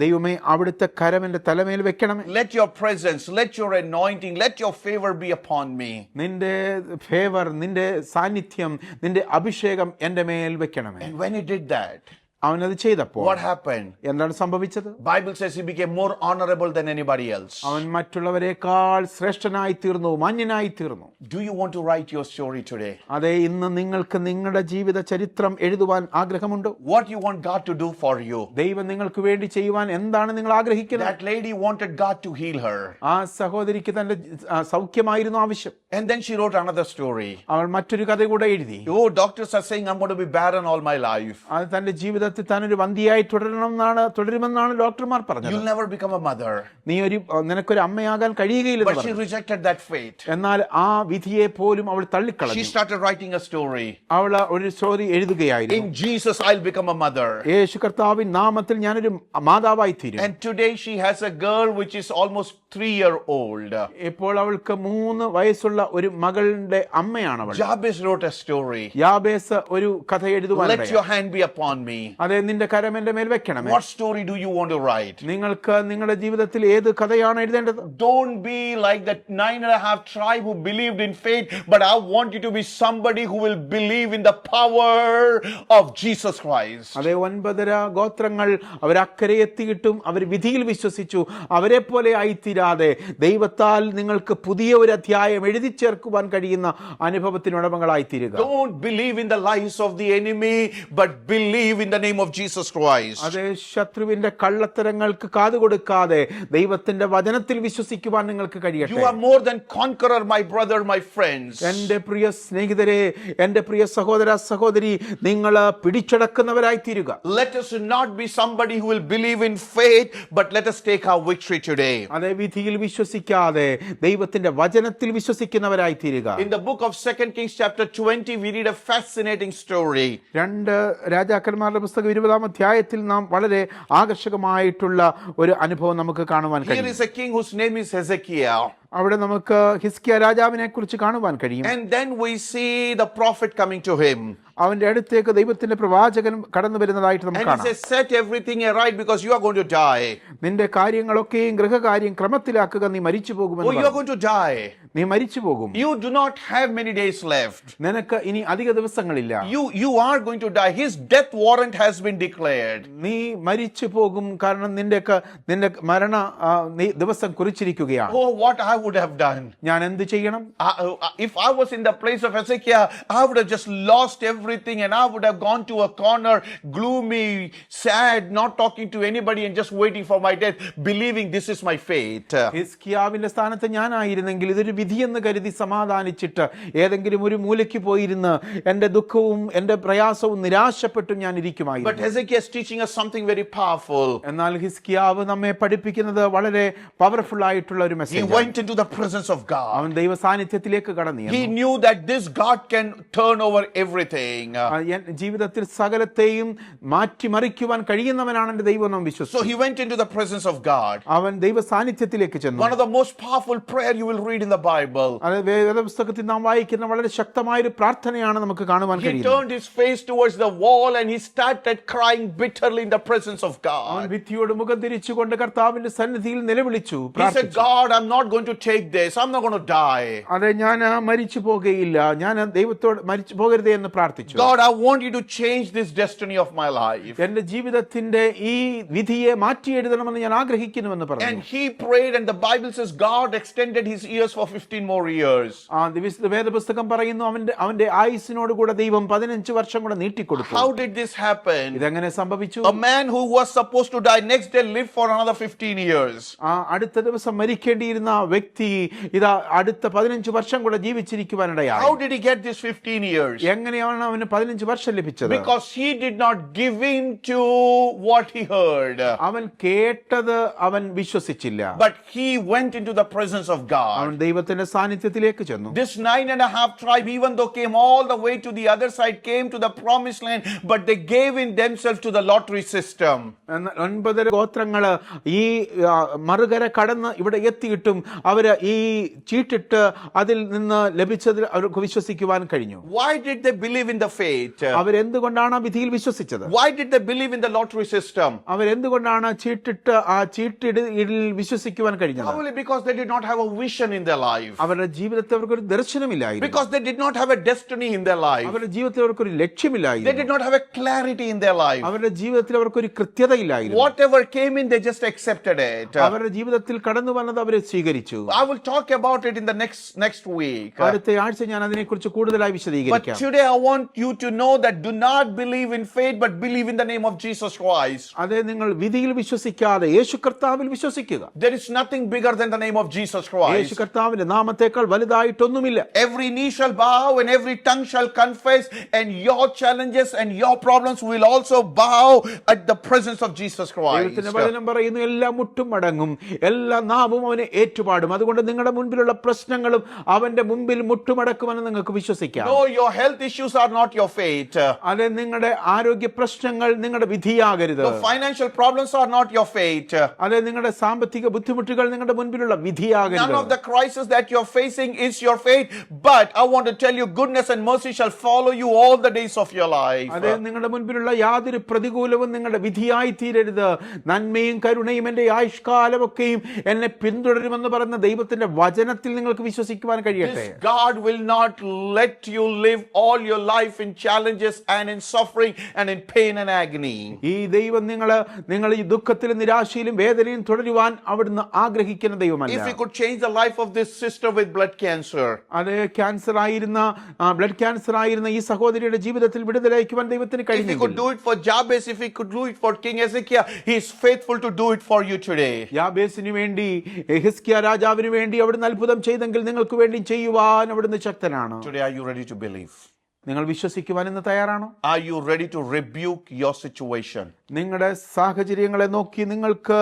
ദൈവമേ, അവിടുത്തെ കരം എൻ്റെ തലമേൽ വെക്കണമേ. Let your presence, let your anointing, let your favor be upon me. നിന്റെ ഫേവർ, നിന്റെ സാന്നിധ്യം, നിന്റെ അഭിഷേകം എൻ്റെ മേൽ വെക്കണമേ. And when he did that, അവനത് ചെയ്തപ്പോൾ what happened? എന്താണ് സംഭവിച്ചത്? Bible says he became more honorable than anybody else. അവൻ മറ്റുള്ളവരെക്കാൾ ശ്രേഷ്ഠനായി തീർന്നു, മാന്യനായി തീർന്നു. Do you want to write your story today? അതെ, ഇന്ന് നിങ്ങൾക്ക് നിങ്ങളുടെ ജീവിത ചരിത്രം എഴുതുവാൻ ആഗ്രഹമുണ്ടോ? What you want God to do for you? ദൈവം നിങ്ങൾക്ക് വേണ്ടി ചെയ്യുവാൻ എന്താണ് നിങ്ങൾ ആഗ്രഹിക്കുന്നത്? That lady wanted God to heal her. ആ സഹോദരിക്ക് തന്റെ സൗഖ്യമായിരുന്നു ആവശ്യം. And then she wrote another story. അവൾ മറ്റൊരു കഥ കൂടെ എഴുതി. Oh, doctors are saying I'm going to be barren all my life. അത് തന്റെ ജീവിതത്തിൽ താനൊരു വന്ധ്യയായി തുടരുമെന്നാണ് ഡോക്ടർമാർ പറഞ്ഞത്. You'll never become a mother. നിനക്കൊരു അമ്മയാകാൻ കഴിയുകയില്ല. But she rejected that fate. എന്നാൽ ആ വിധിയെ പോലും അവൾ തള്ളിക്കളഞ്ഞു. She started writing a story. അവൾ ഒരു സ്റ്റോറി എഴുതുകയായിരുന്നു. In Jesus I'll become a mother. Yesu കർത്താവിൻ നാമത്തിൽ ഞാനൊരു മാതാവായി തീരും. And today she has a girl which is almost 3-year-old. ഇപ്പോൾ അവൾക്ക് 3 വയസ്സുള്ള ഒരു മകളുടെ അമ്മയാണ് അവൾ. Jabez wrote a story. Jabez ഒരു കഥ എഴുതുവാൻ. Let your hand be upon me. അതെ, നിന്റെ കരം എൻ്റെ മേൽ വെക്കണമേ. What story do you want to write? നിങ്ങൾക്ക് നിങ്ങളുടെ ജീവിതത്തിൽ ഏത് കഥയാണ് എഴുതേണ്ടത്? Don't be like that 9.5 tribe who believed in faith, but I want you to be somebody who will believe in the power of Jesus Christ. അതെ, 9.5 ഗോത്രങ്ങൾ അവരക്കരെ എത്തിയിട്ടും അവർ വിധിയിൽ വിശ്വസിച്ചു. അവരെ പോലെ ആയിത്തീരാതെ ദൈവത്താൽ നിങ്ങൾക്ക് പുതിയ ഒരു അധ്യായം എഴുതി ചേർക്കുവാൻ കഴിയുന്ന അനുഭവത്തിനുടമകളായി തീരുക. Don't believe in the lies of the enemy, but believe in the name of Jesus Christ. അതെ, ശത്രുവിന്റെ കള്ളത്തരങ്ങൾക്ക് കാതുകൊടുക്കാതെ ദൈവത്തിന്റെ വചനത്തിൽ വിശ്വസിക്കുവാൻ നിങ്ങൾക്ക് കഴിയട്ടെ. You are more than conqueror, my brother, my friends. എൻ്റെ പ്രിയ സ്നേഹിതരെ, എൻ്റെ പ്രിയ സഹോദര സഹോദരി, നിങ്ങൾ പിടിച്ചടക്കുന്നവരായി തീരുക. Let us not be somebody who will believe in faith, but let us take our victory today. അതെ, വിധിയിൽ വിശ്വസിക്കാതെ ദൈവത്തിന്റെ വചനത്തിൽ വിശ്വസിക്കുന്നവരായി തീരുക. In the book of 2 Kings chapter 20 we read a fascinating story. 2 രാജാക്കന്മാരുടെ പുസ്തകം 20-ാം അധ്യായത്തിൽ നാം വളരെ ആകർഷകമായിട്ടുള്ള ഒരു അനുഭവം നമുക്ക് കാണുവാൻ കഴിയും. Here is a king whose name is Hezekiah. അവിടെ നമുക്ക് ഹിസ്കിയ രാജാവിനെ കുറിച്ച് കാണുവാൻ കഴിയും. And then we see the prophet coming to him. അവന്റെ അടുത്തേക്ക് ദൈവത്തിന്റെ പ്രവാചകൻ കടന്നു വരുന്നതായിട്ട് നമുക്ക് കാണാം. And he says, set everything right because you are going to die. നിന്റെ കാര്യങ്ങളൊക്കെയും ഗൃഹകാര്യം ക്രമത്തിലാക്കുക, നീ മരിച്ചു പോകുമെന്ന്. Oh, you are going to die. നീ മരിച്ചു പോകും. You do not have many days left. നിനക്ക് ഇനി അധിക ദിവസങ്ങളില്ല. You are going to die. His death warrant has been declared. നീ മരിച്ചു പോകും, കാരണം നിന്റെ മരണ ദിവസം കുറിച്ചിരിക്കുകയാണ്. Oh, what I would have done. ഞാൻ എന്ത് ചെയ്യണം? If I was in the place of Hezekiah, I would have just lost everything and I would have gone to a corner, gloomy, sad, not talking to anybody and just waiting for my death, believing this is my fate. ഹിസ്കിയാവിന്റെ സ്ഥാനത്ത് ഞാനായിരുന്നെങ്കിൽ ഇതൊരു വിധിയെന്ന് കരുതി സമാധാനിച്ചിട്ട് ഏതെങ്കിലും ഒരു മൂലയ്ക്ക് പോയിരുന്ന് എൻ്റെ ദുഃഖവും എൻ്റെ പ്രയാസവും നിരാശപ്പെട്ടും ഞാൻ ഇരിക്കുമായിരുന്നു. But Hezekiah is teaching us something very powerful. എന്നാൽ ഹിസ്കിയാവ് നമ്മെ പഠിപ്പിക്കുന്നത് വളരെ പവർഫുൾ ആയിട്ടുള്ള ഒരു message. He went into the presence of God. അവൻ ദൈവ സാന്നിധ്യത്തിലേക്ക് കടന്നു. He knew that this God can turn over everything. ജീവിതത്തിൽ സകലത്തെയും മാറ്റിമറിക്കുവാൻ കഴിയുന്നവനാണ് എൻ്റെ ദൈവം നാം വിശ്വസിച്ചു. So he went into the presence of God. അവൻ ദൈവ സാന്നിധ്യത്തിലേക്ക് ചെന്നു. One of the most powerful prayer you will read in the Bible. അത് വേദപുസ്തകത്തിൽ നാം വായിക്കുന്ന വളരെ ശക്തമായ ഒരു പ്രാർത്ഥനയാണ് നമുക്ക് കാണുവാൻ He കഴിയുന്നത്. turned his face towards the wall and he started crying bitterly in the presence of അവൻ God. ഭിത്തിയോട് മുഖം തിരിച്ചുകൊണ്ട് കർത്താവിന്റെ സന്നിധിയിൽ നിലവിളിച്ചു, He said, പ്രാർത്ഥിച്ചു. God, I'm not going to take this. I'm not going to die. അതെ, ഞാൻ മരിച്ചു പോകുകയില്ല, ഞാൻ ദൈവത്തോട് മരിച്ചു പോകരുതേ എന്ന് പ്രാർത്ഥിച്ചു. God, I want you to change this destiny of my life. എന്റെ ജീവിതത്തിന്റെ ഈ വിധിയെ മാറ്റി എഴുതണമെന്ന് ഞാൻ ആഗ്രഹിക്കുന്നുവെന്ന് പറഞ്ഞു. And he prayed, and the Bible says God extended his years for 15 more years. വേദപുസ്തകം പറയുന്നു അവന്റെ ആയുസ്സിനോട് കൂടെ ദൈവം 15 വർഷം കൂടെ നീട്ടിക്കൊടുത്തു. How did this happen? ഇതെങ്ങനെ സംഭവിച്ചു? A man who was supposed to die next day lived for another 15 years. അടുത്ത ദിവസം മരിക്കേണ്ടിയിരുന്ന വ്യക്തി ഇതാ അടുത്ത 15 വർഷം കൂടെ ജീവിച്ചിരിക്കുവാനിടയായി. How did he get this 15 years? എങ്ങനെയാണ് അവന് 15 വർഷം ലഭിച്ചത്? Because he did not give in to what he heard. അവൻ കേട്ടത് അവൻ വിശ്വസിച്ചില്ല. But he went into the presence of God. അവൻ ദൈവത്തിന്റെ സാന്നിധ്യത്തിലേക്ക് ചെന്നു. This 9.5 tribe, even though came all the way to the other side, came to the promised land, but they gave in themselves to the lottery system. 9 ഗോത്രങ്ങള് ഈ മറുകര കടന്ന് ഇവിടെ എത്തിയിട്ടും അവര് ഈ ചീട്ടിട്ട് അതിൽ നിന്ന് ലഭിച്ചതിൽ അവർക്ക് വിശ്വസിക്കുവാൻ കഴിഞ്ഞു. Why did they believe in the faith? അവരെന്തുകൊണ്ടാണ് ആ വിധിയിൽ വിശ്വസിച്ചത്? Why did they believe in the lottery system? അവരെന്തുകൊണ്ടാണ് ചീട്ടിട്ട് ആ ചീട്ടിടിൽ വിശ്വസിക്കുവാൻ കഴിഞ്ഞത്? Probably because they did not have a vision in their life. അവരുടെ ജീവിതത്തിൽ അവർക്കൊരു ദർശനമില്ലായിരുന്നു. Because they did not have a destiny in their life. അവരുടെ ജീവിതത്തിൽ അവർക്കൊരു ലക്ഷ്യമില്ലായിരുന്നു. They did not have a clarity in their life. അവരുടെ ജീവിതത്തിൽ അവർക്കൊരു കൃത്യതയില്ലായിരുന്നു. Whatever came in, they just accepted it. അവരുടെ ജീവിതത്തിൽ കടന്നു വന്നത് അവരെ സ്വീകരിച്ചു. I will talk about it in the next week. അടുത്ത ആഴ്ച ഞാൻ അതിനെക്കുറിച്ച് കൂടുതലായി But വിശദീകരിക്കാം. today I want you to know that do not believe in faith, but believe in the name of Jesus Christ. അതെ, നിങ്ങൾ വിധിയിൽ വിശ്വസിക്കാതെ യേശു കർത്താവിൽ വിശ്വസിക്കുക. There is nothing bigger than the name of Jesus Yeshu Christ. കർത്താവിന്റെ നാമത്തേക്കാൾ വലുതായിട്ടൊന്നുമില്ല. Every knee shall bow and every tongue shall confess, and your challenges and your problems will also bow at the presence of Jesus Christ. ദൈവത്തിന്റെ വചനം പറയുന്നു, എല്ലാ മുട്ടും മടങ്ങും, എല്ലാ നാവും അവനെ ഏറ്റുപാടും. അതുകൊണ്ട് നിങ്ങളുടെ മുൻപിലുള്ള പ്രശ്നങ്ങളും അവന്റെ മുമ്പിൽ മുട്ടുമടക്കുമെന്ന് നിങ്ങൾക്ക് വിശ്വസിക്കാം. No, your health issues are not your fate. അതെ, നിങ്ങളുടെ ആരോഗ്യ പ്രശ്നങ്ങൾ നിങ്ങളുടെ വിധിയാകരുത്. The financial problems are not your fate. അതെ, നിങ്ങളുടെ സാമ്പത്തിക ബുദ്ധിമുട്ടുകൾ നിങ്ങളുടെ മുൻപിലുള്ള വിധിയാകരുത്. None of the crisis that you're facing is your fate, but I want to tell you, goodness and mercy shall follow you all the days of your life. അതെ, നിങ്ങളുടെ മുൻപിലുള്ള യാതൊരു പ്രതികൂലവും നിങ്ങളുടെ വിധിയായി തീരരുത്. നന്മയും കരുണയും എന്റെ ആയുഷ്കാലമൊക്കെയും എന്നെ പിന്തുടരുമെന്ന് പറയുന്ന ദൈവത്തിന്റെ വചനത്തിൽ നിങ്ങൾക്ക് വിശ്വസിക്കുവാൻ കഴിയട്ടെ. This God will not let you live all your life in challenges and in suffering and in pain and agony. ഈ ദൈവം നിങ്ങൾ ഈ ദുഃഖത്തിലും നിരാശയിലും വേദനയും തുടരുവാൻ അവിടുന്ന് ആഗ്രഹിക്കുന്ന ദൈവമല്ല. If he could change the life of this sister with blood cancer, അതെ, ബ്ലഡ് ക്യാൻസർ ആയിരുന്ന ഈ സഹോദരിയുടെ ജീവിതത്തിൽ വിടുതലയക്കുവാൻ ദൈവത്തിന് if he കഴിഞ്ഞു. could do it for Jabez, if he could do it for King Hezekiah, he is faithful to do it for you today. യാബേസിന് വേണ്ടി, ഹിസ്കിയ രാജാവിന് വേണ്ടി അവിടുന്ന് അത്ഭുതം ചെയ്തെങ്കിൽ നിങ്ങൾക്ക് വേണ്ടി ചെയ്യുവാൻ അവിടുന്ന് ശക്തനാണ്. Today, are you ready to believe? നിങ്ങൾ വിശ്വസിക്കുവാൻ ഇന്ന് തയ്യാറാണോ? Are you ready to rebuke your situation? നിങ്ങളുടെ സാഹചര്യങ്ങളെ നോക്കി നിങ്ങൾക്ക്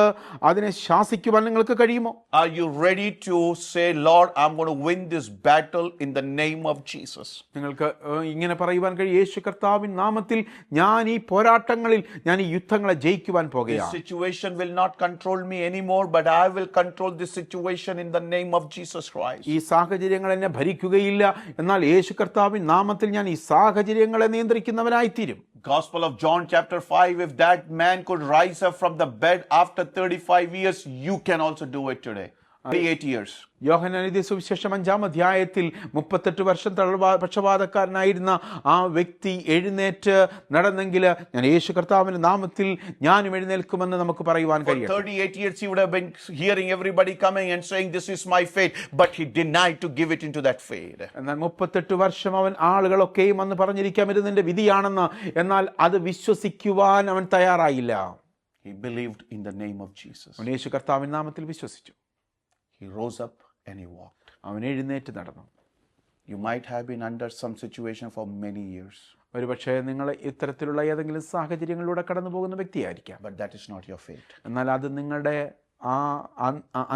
അതിനെ ശാസിക്കുവാൻ നിങ്ങൾക്ക് കഴിയുമോ? Are you ready to say, Lord, I'm going to win this battle in the name of Jesus? നിങ്ങൾക്ക് ഇങ്ങനെ പറയുവാൻ കഴിയും, യേശു കർത്താവിൻ നാമത്തിൽ ഞാൻ ഈ പോരാട്ടങ്ങളിൽ, ഞാൻ ഈ യുദ്ധങ്ങളെ ജയിക്കുവാൻ This പോകുകയാണ്. situation will not control me anymore, but I will control this situation in the name of Jesus Christ. ഈ സാഹചര്യങ്ങൾ എന്നെ ഭരിക്കുകയില്ല, എന്നാൽ യേശു കർത്താവിൻ നാമത്തിൽ ഞാൻ ഈ സാഹചര്യങ്ങളെ നിയന്ത്രിക്കുന്നവനായിത്തീരും. Gospel of John chapter 5, if that man could rise up from the bed after 35 years, you can also do it today. 38 years. യോഹന്നാന്റെ സുവിശേഷം 5-ാം അധ്യായത്തിൽ 38 വർഷം പക്ഷപാതക്കാരനായിരുന്ന ആ വ്യക്തി എഴുന്നേറ്റ് നടന്നെങ്കിൽ ഞാൻ യേശു കർത്താവിന്റെ നാമത്തിൽ ഞാനും എഴുന്നേൽക്കുമെന്ന് നമുക്ക് പറയുവാൻ For കഴിയും. 38 years he would have been hearing everybody coming and saying, this is my faith, but he denied to give it into that faith. എന്നാൽ 38 വർഷം അവൻ ആളുകളൊക്കെയും വന്ന് പറഞ്ഞിരിക്കാം ഇത് നിന്റെ വിധിയാണെന്ന്, എന്നാൽ അത് വിശ്വസിക്കുവാൻ അവൻ തയ്യാറായില്ല. He believed in the name of Jesus. അവൻ യേശു കർത്താവിന്റെ നാമത്തിൽ വിശ്വസിച്ചു. He rose up and he walked. അവൻ എഴുന്നേറ്റ് നടന്നു. You might have been under some situation for many years, ഒരുപക്ഷെ നിങ്ങൾ ഇത്തരത്തിലുള്ള ഏതെങ്കിലും സാഹചര്യങ്ങളിലൂടെ കടന്നു പോകുന്ന വ്യക്തിയായിരിക്കാം. but that is not your fate. എന്നാൽ അത് നിങ്ങളുടെ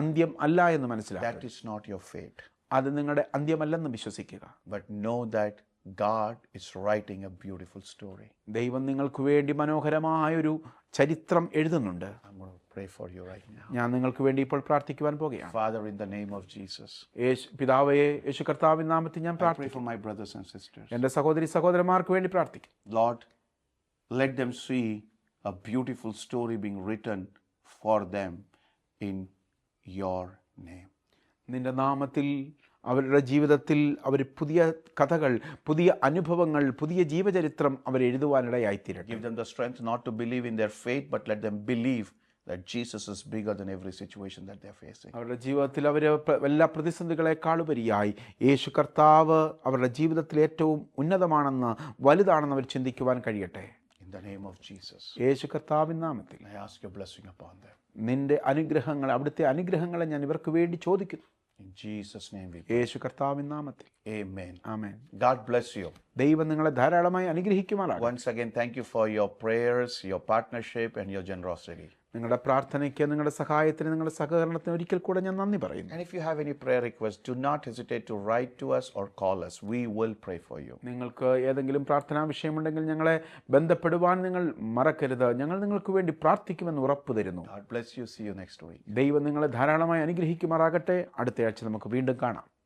അന്ത്യം അല്ല എന്ന് മനസ്സിലാക്കുക. That is not your fate. അത് നിങ്ങളുടെ അന്ത്യമല്ലെന്ന് വിശ്വസിക്കുക. But know that God is writing a beautiful story. ദൈവം നിങ്ങൾക്ക് വേണ്ടി മനോഹരമായൊരു ചരിത്രം എഴുതുന്നുണ്ട്. I'm going to pray for you right now. ഞാൻ നിങ്ങൾക്ക് വേണ്ടി ഇപ്പോൾ പ്രാർത്ഥിക്കുവാൻ പോകുകയാണ്. Father, in the name of Jesus, പിതാവേ, യേശു കർത്താവിൻ നാമത്തിൽ ഞാൻ I pray പ്രാർത്ഥിക്കും. for my brothers and sisters. എൻ്റെ സഹോദരന്മാർക്ക് വേണ്ടി പ്രാർത്ഥിക്കും. Lord, let them see a beautiful story being written for them in your name. നിന്റെ നാമത്തിൽ അവരുടെ ജീവിതത്തിൽ അവർ പുതിയ കഥകൾ, പുതിയ അനുഭവങ്ങൾ, പുതിയ ജീവചരിത്രം അവർ എഴുതുവാനിടയായിത്തീരട്ടെ. Give them the strength not to believe in their faith, but let them believe that Jesus is bigger than every situation that they are facing. അവരുടെ ജീവിതത്തിൽ അവർ എല്ലാ പ്രതിസന്ധികളെക്കാളുപരിയായി യേശു കർത്താവ് അവരുടെ ജീവിതത്തിൽ ഏറ്റവും ഉന്നതമാണെന്ന്, വലുതാണെന്ന് അവർ ചിന്തിക്കുവാൻ കഴിയട്ടെ. In the name of Jesus, യേശു കർത്താവിൻ നാമത്തിൽ I ask your blessing upon them. നിന്റെ അനുഗ്രഹങ്ങൾ, അവിടുത്തെ അനുഗ്രഹങ്ങളെ ഞാൻ ഇവർക്ക് വേണ്ടി ചോദിക്കുന്നു. In Jesus' name we pray. യേശു കർത്താവിൻ നാമത്തിൽ. Amen. Amen. God bless you. ദൈവം നിങ്ങളെ ധാരാളമായി അനുഗ്രഹിക്കുമാറാകട്ടെ. Once again, thank you for your prayers, your partnership, and your generosity. നിങ്ങളുടെ പ്രാർത്ഥനയ്ക്ക്, നിങ്ങളുടെ സഹായത്തിന്, നിങ്ങളുടെ സഹകരണത്തിന് ഒരിക്കൽ കൂടെ ഞാൻ നന്ദി പറയുന്നു. And if you have any prayer requests, do not hesitate to write to us or call us. We will pray for you. നിങ്ങൾക്ക് ഏതെങ്കിലും പ്രാർത്ഥനാ വിഷയമുണ്ടെങ്കിൽ ഞങ്ങളെ ബന്ധപ്പെടുവാൻ നിങ്ങൾ മറക്കരുത്. ഞങ്ങൾ നിങ്ങൾക്ക് വേണ്ടി പ്രാർത്ഥിക്കുമെന്ന് ഉറപ്പു തരുന്നു. God bless you. See you next week. ദൈവം നിങ്ങളെ ധാരാളമായി അനുഗ്രഹിക്കുമാറാകട്ടെ. അടുത്ത ആഴ്ച നമുക്ക് വീണ്ടും കാണാം.